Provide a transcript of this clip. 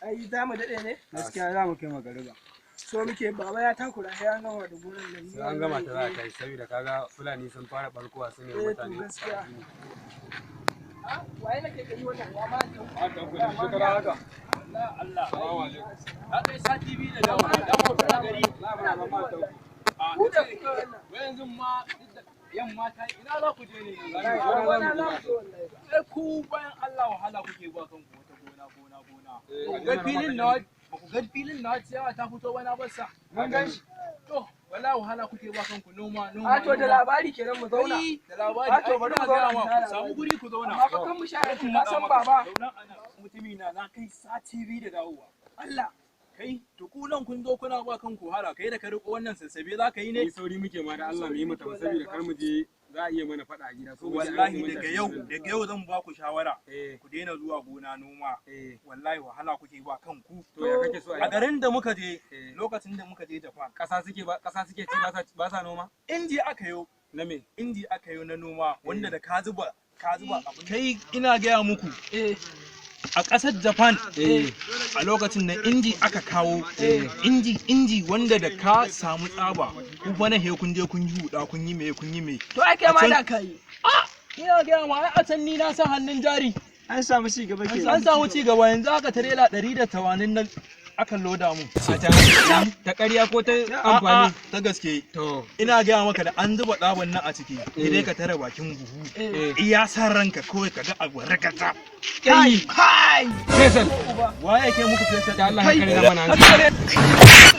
Ai za mu daɗe ne? Gaskiya za mu kai magariba. So muke baba ya takura sai an gama da gonan nan. Sai an gama ta za ta yi saboda kaga Fulani sun fara barkowa su ne mutane. Gaskiya. Waye nake kai wannan wa ma ta. Haka ku da shekara haka. Allah. Assalamu alaikum. Na kai sati biyu da dawo da dawo da gari. Ku da ku wannan. Yanzu ma yamma ta ina za ku je ne? Sai ku bayan Allah wahala kuke ba kanku wata gona. Ga filin na ba ku ga filin na ciyawa ta fito wani bassa. mun gan shi. To wala wahala kuke ba kanku noma. A to da labari kenan mu zauna. Da labari. A to bari mu zauna. Samu guri ku zauna. Amma fa kan mu share ka san baba. Mutumi na kai sati biyu da dawowa. Allah. Kai to ku nan kun zo kuna ba kanku wahala kai da ka riko wannan sassabe za ka yi ne? Ni sauri muke ma da Allah mu yi mata saboda kar mu je za a iya mana faɗa a gida. Wallahi daga yau zan ba ku shawara. Ku daina zuwa gona noma. Wallahi wahala kuke ba kanku. To ya kake so a garin da muka je lokacin da muka je Japan ƙasa suke ci ba sa noma? inji aka yo Na me? inji aka yo na noma wanda da ka zuba abin kai ina gaya muku a ƙasar Japan a lokacin da inji aka kawo inji wanda da ka samu tsaba ku bana he kun je kun yi huda kun yi me To ai kai ma da kai. ina gaya ma ai a can ni na sa hannun jari An samu ci gaba kenan. an samu ci gaba yanzu aka tarela 180 nan aka loda mu Ta ƙarya ko ta amfani? ta gaske To. ina gaya maka da an zuba tsabon nan a ciki sai ka tare bakin buhu iya san ranka kawai ka ga abu rakata Kai. Fesal. waye yake muku fesa Da Allah ya kare mana hankali.